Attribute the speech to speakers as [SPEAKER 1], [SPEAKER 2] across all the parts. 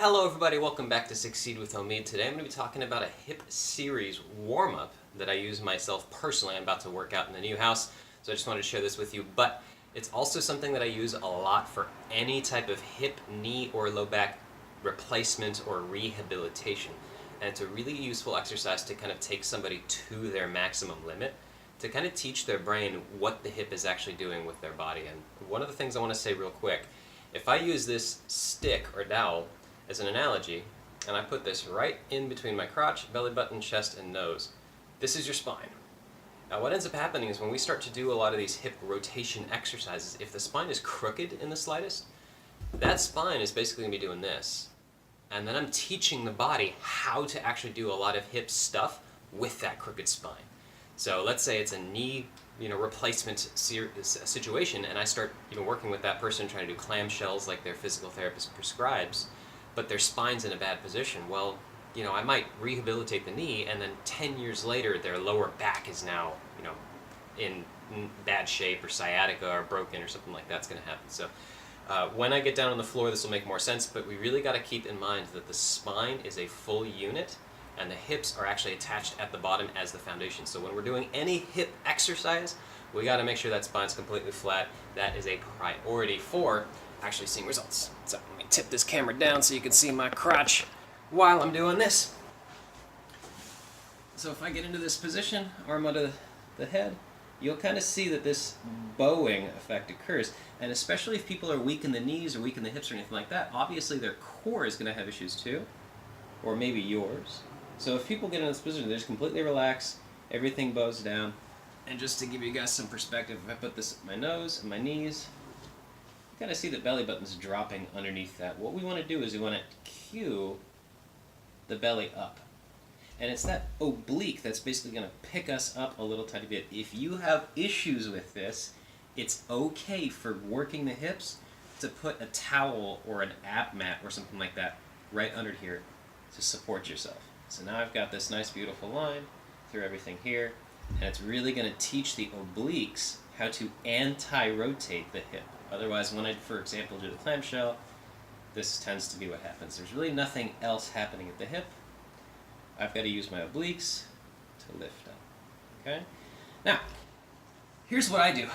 [SPEAKER 1] hello everybody, welcome back to Succeed with Omid. Today I'm going to be talking about a hip series warm-up that I use myself personally. I'm about to work out in the new house, so I just wanted to share this with you. But it's also something that I use a lot for any type of hip, knee, or low back replacement or rehabilitation. And it's a really useful exercise to kind of take somebody to their maximum limit, to kind of teach their brain what the hip is actually doing with their body. And one of the things I want to say real quick, if I use this stick or dowel as an analogy, and I put this right in between my crotch, belly button, chest, and nose, this is your spine. Now what ends up happening is when we start to do a lot of these hip rotation exercises, if the spine is crooked in the slightest, that spine is basically going to be doing this. And then I'm teaching the body how to actually do a lot of hip stuff with that crooked spine. So let's say it's a knee replacement situation, and I start working with that person trying to do clamshells like their physical therapist prescribes, but their spine's in a bad position. Well, I might rehabilitate the knee, and then 10 years later their lower back is now in bad shape, or sciatica or broken or something like that's going to happen. So when I get down on the floor this will make more sense, but we really got to keep in mind that the spine is a full unit and the hips are actually attached at the bottom as the foundation. So when we're doing any hip exercise, we got to make sure that spine's completely flat. That is a priority for actually seeing results. So let me tip this camera down so you can see my crotch while I'm doing this. So if I get into this position, arm under the head, you'll kind of see that this bowing effect occurs. And especially if people are weak in the knees or weak in the hips or anything like that, obviously their core is going to have issues too, or maybe yours. So if people get in this position, they just completely relax, everything bows down. And just to give you guys some perspective, if I put this at my nose and my knees, you kind of see the belly button's dropping underneath that. What we want to do is we want to cue the belly up. And it's that oblique that's basically going to pick us up a little tiny bit. If you have issues with this, it's okay for working the hips to put a towel or an ab mat or something like that right under here to support yourself. So now I've got this nice beautiful line through everything here, and it's really going to teach the obliques how to anti-rotate the hip. Otherwise, when I, for example, do the clamshell, this tends to be what happens. There's really nothing else happening at the hip. I've got to use my obliques to lift up. Okay? Now, here's what I do.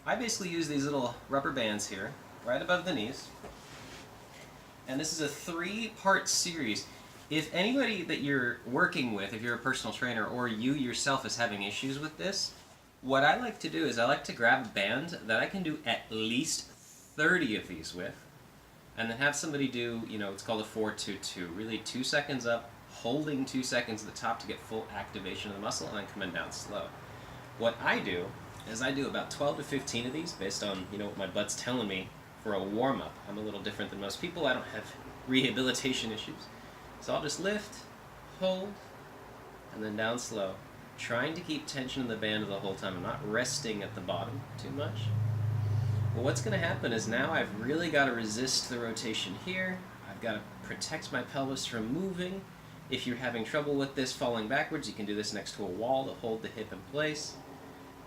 [SPEAKER 1] I basically use these little rubber bands here, right above the knees. And this is a 3-part series. If anybody that you're working with, if you're a personal trainer, or you yourself is having issues with this, what I like to do is I like to grab a band that I can do at least 30 of these with, and then have somebody do, it's called a 4-2-2. Really 2 seconds up, holding 2 seconds at the top to get full activation of the muscle, and then coming down slow. What I do is I do about 12 to 15 of these based on, what my butt's telling me for a warm-up. I'm a little different than most people. I don't have rehabilitation issues. So I'll just lift, hold, and then down slow, trying to keep tension in the band the whole time. I'm not resting at the bottom too much. Well, what's going to happen is now I've really got to resist the rotation here. I've got to protect my pelvis from moving. If you're having trouble with this falling backwards, you can do this next to a wall to hold the hip in place.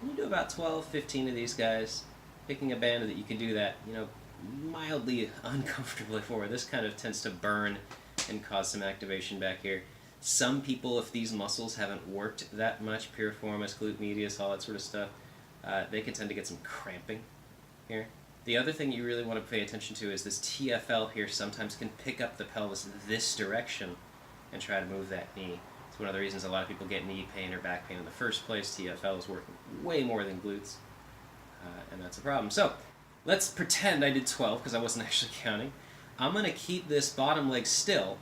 [SPEAKER 1] And you do about 12, 15 of these guys, picking a band that you can do that, mildly uncomfortably for. This kind of tends to burn and cause some activation back here. Some people, if these muscles haven't worked that much, piriformis, glute medius, all that sort of stuff, they can tend to get some cramping here. The other thing you really want to pay attention to is this TFL here sometimes can pick up the pelvis this direction and try to move that knee. It's one of the reasons a lot of people get knee pain or back pain in the first place. TFL is working way more than glutes, and that's a problem. So let's pretend I did 12 because I wasn't actually counting. I'm going to keep this bottom leg still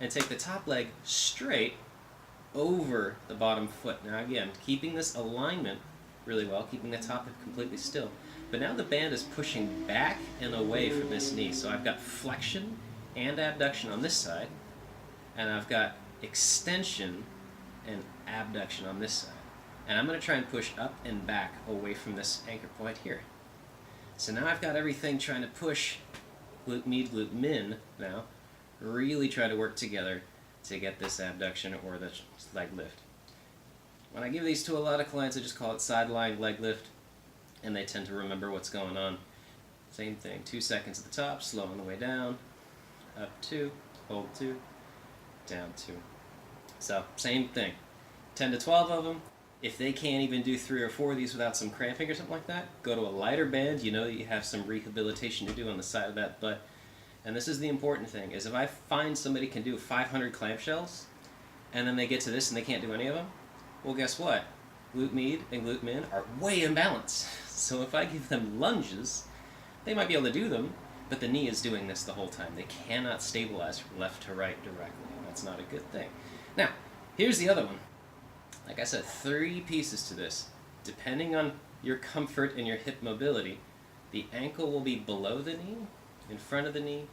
[SPEAKER 1] and take the top leg straight over the bottom foot. Now again, keeping this alignment really well, keeping the top completely still. But now the band is pushing back and away from this knee. So I've got flexion and abduction on this side, and I've got extension and abduction on this side. And I'm going to try and push up and back away from this anchor point here. So now I've got everything trying to push glute med, glute min now, really try to work together to get this abduction or the leg lift. When I give these to a lot of clients, I just call it sideline leg lift, and they tend to remember what's going on. Same thing, 2 seconds at the top, slow on the way down, up 2, hold 2, down 2. So, same thing. 10 to 12 of them. If they can't even do 3 or 4 of these without some cramping or something like that, go to a lighter band. You know that you have some rehabilitation to do on the side of that butt. And this is the important thing, is if I find somebody can do 500 clamshells, and then they get to this and they can't do any of them, well, guess what? Glute med and glute min are way imbalanced. So if I give them lunges, they might be able to do them, but the knee is doing this the whole time. They cannot stabilize from left to right directly, and that's not a good thing. Now, here's the other one. Like I said, 3 pieces to this. Depending on your comfort and your hip mobility, the ankle will be below the knee, in front of the knee,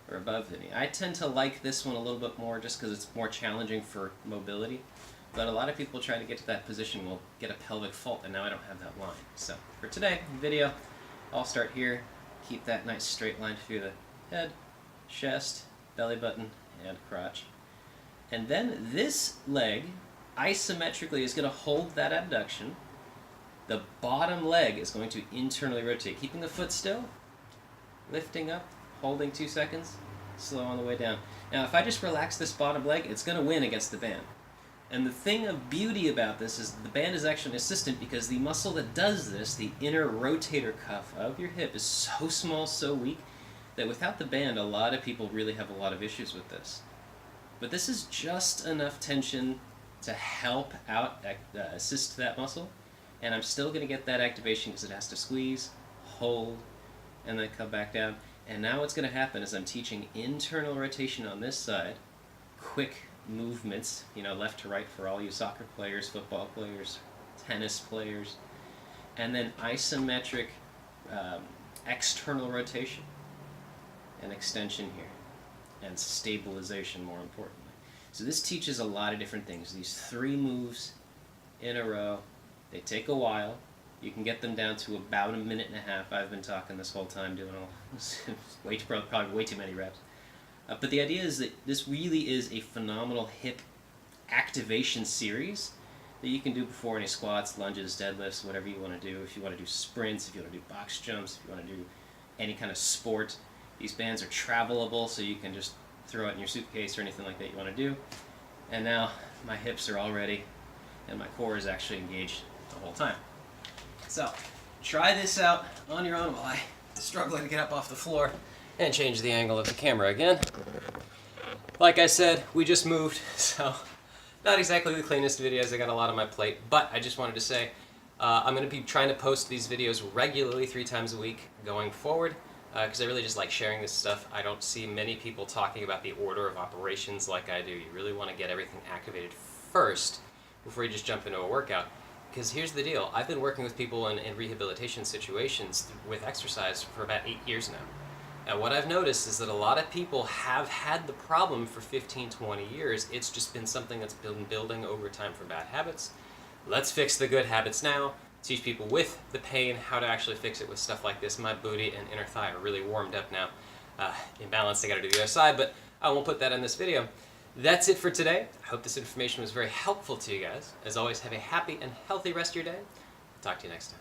[SPEAKER 1] or above the knee. I tend to like this one a little bit more just because it's more challenging for mobility. But a lot of people trying to get to that position will get a pelvic fault, and now I don't have that line. So for today, video, I'll start here. Keep that nice straight line through the head, chest, belly button, and crotch. And then this leg isometrically is going to hold that abduction. The bottom leg is going to internally rotate, keeping the foot still, lifting up, holding 2 seconds, slow on the way down. Now if I just relax this bottom leg, it's going to win against the band. And the thing of beauty about this is the band is actually an assistant because the muscle that does this, the inner rotator cuff of your hip, is so small, so weak, that without the band, a lot of people really have a lot of issues with this. But this is just enough tension to help out, assist that muscle, and I'm still going to get that activation because it has to squeeze, hold, and then come back down. And now what's going to happen is I'm teaching internal rotation on this side, quick movements, left to right for all you soccer players, football players, tennis players, and then isometric external rotation and extension here, and stabilization more importantly. So this teaches a lot of different things. These 3 moves in a row, they take a while. You can get them down to about 1.5 minutes. I've been talking this whole time doing probably way too many reps. But the idea is that this really is a phenomenal hip activation series that you can do before any squats, lunges, deadlifts, whatever you want to do. If you want to do sprints, if you want to do box jumps, if you want to do any kind of sport. These bands are travelable, so you can just throw it in your suitcase or anything like that you want to do. And now my hips are all ready, and my core is actually engaged the whole time. So try this out on your own while I struggle to get up off the floor and change the angle of the camera again. Like I said, we just moved, so not exactly the cleanest videos. I got a lot on my plate, but I just wanted to say I'm going to be trying to post these videos regularly 3 times a week going forward because I really just like sharing this stuff. I don't see many people talking about the order of operations like I do. You really want to get everything activated first before you just jump into a workout. Because here's the deal, I've been working with people in rehabilitation situations with exercise for about 8 years now. And what I've noticed is that a lot of people have had the problem for 15, 20 years. It's just been something that's been building over time for bad habits. Let's fix the good habits now. Teach people with the pain how to actually fix it with stuff like this. My booty and inner thigh are really warmed up now. Imbalanced, I gotta do the other side, but I won't put that in this video. That's it for today. I hope this information was very helpful to you guys. As always, have a happy and healthy rest of your day. Talk to you next time.